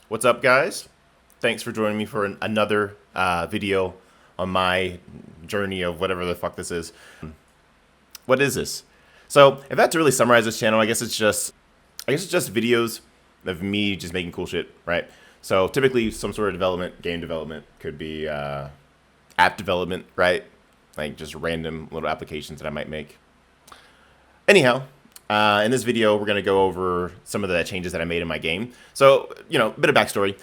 What's up, guys? Thanks for joining me for another video on my journey of whatever the fuck this is. What is this? So, if I had to really summarize this channel, I guess it's just videos of me just making cool shit, right? So, typically some sort of development, game development, could be app development, right? Like just random little applications that I might make. Anyhow, in this video, we're going to go over some of the changes that I made in my game. So, a bit of backstory.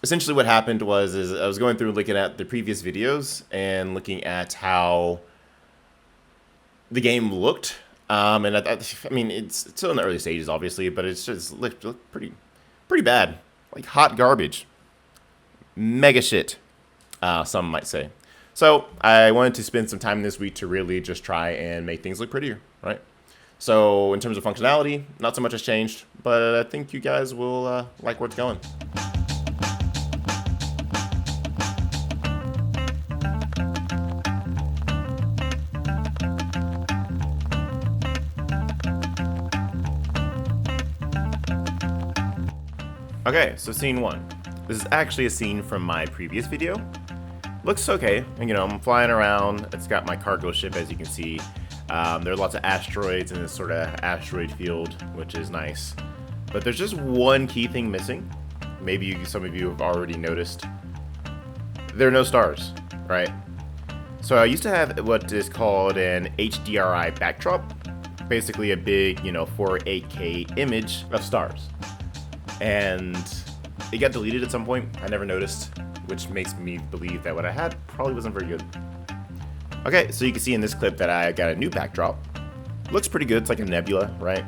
Essentially what happened was I was going through looking at the previous videos and looking at how the game looked. And I mean, it's still in the early stages, obviously, but it's just looked pretty bad. Like hot garbage. Mega shit, some might say. So I wanted to spend some time this week to really just try and make things look prettier, right? So in terms of functionality, not so much has changed, but I think you guys will like where it's going. Okay, so scene one. This is actually a scene from my previous video. Looks okay, and I'm flying around. It's got my cargo ship, as you can see. There are lots of asteroids in this sort of asteroid field, which is nice. But there's just one key thing missing. Maybe some of you have already noticed. There are no stars, right? So I used to have what is called an HDRI backdrop. Basically a big, 4.8K image of stars. And it got deleted at some point. I never noticed, which makes me believe that what I had probably wasn't very good. Okay, so you can see in this clip that I got a new backdrop. Looks pretty good. It's like a nebula, right?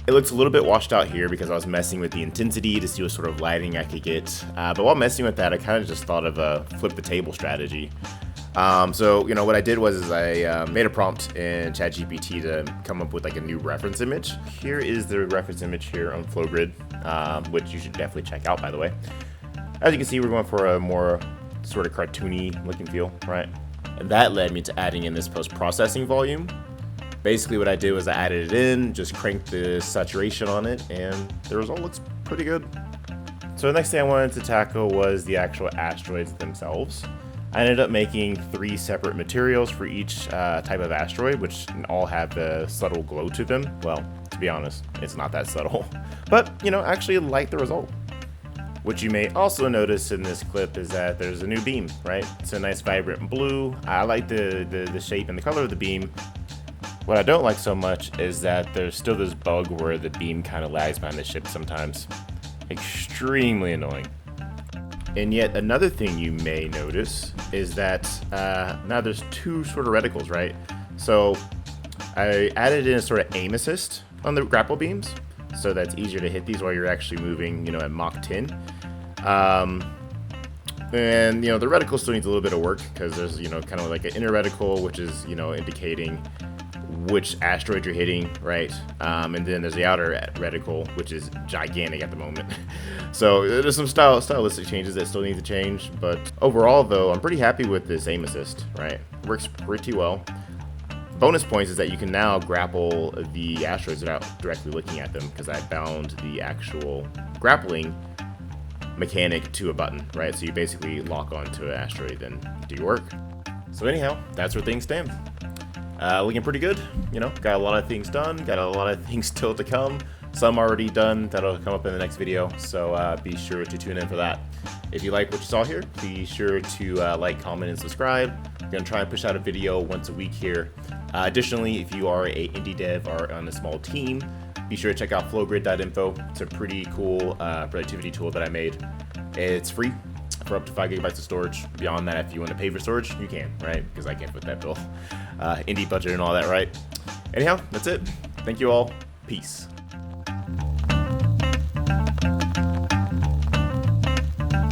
It looks a little bit washed out here because I was messing with the intensity to see what sort of lighting I could get. But while messing with that, I kind of just thought of a flip the table strategy. So what I did was I made a prompt in ChatGPT to come up with like a new reference image. Here is the reference image here on FlowGrid, which you should definitely check out, by the way. As you can see, we're going for a more sort of cartoony looking feel, right? And that led me to adding in this post-processing volume. Basically what I did was I added it in, just cranked the saturation on it, and the result looks pretty good. So the next thing I wanted to tackle was the actual asteroids themselves. I ended up making 3 separate materials for each type of asteroid, which all have a subtle glow to them. Well, to be honest, it's not that subtle. But, I actually like the result. What you may also notice in this clip is that there's a new beam, right? It's a nice vibrant blue. I like the shape and the color of the beam. What I don't like so much is that there's still this bug where the beam kind of lags behind the ship sometimes. Extremely annoying. And yet another thing you may notice is that now there's 2 sort of reticles, right? So I added in a sort of aim assist on the grapple beams, so that's easier to hit these while you're actually moving, at Mach 10. And the reticle still needs a little bit of work because there's, kind of like an inner reticle, which is, indicating which asteroid you're hitting, right? And then there's the outer reticle, which is gigantic at the moment. So there's some stylistic changes that still need to change, but overall, though, I'm pretty happy with this aim assist, right? Works pretty well. Bonus points is that you can now grapple the asteroids without directly looking at them, because I bound the actual grappling mechanic to a button, right? So you basically lock onto an asteroid and do your work. So anyhow, that's where things stand. Looking pretty good, got a lot of things done, got a lot of things still to come. Some already done, that'll come up in the next video, so be sure to tune in for that. If you like what you saw here, be sure to like, comment, and subscribe. I'm going to try and push out a video once a week here. Additionally, if you are a indie dev or on a small team, be sure to check out flowgrid.info. It's a pretty cool productivity tool that I made. It's free for up to 5 GB of storage. Beyond that, if you want to pay for storage, you can, right? Because I can't put that bill. Indie budget and all that, right? Anyhow, that's it. Thank you all. Peace.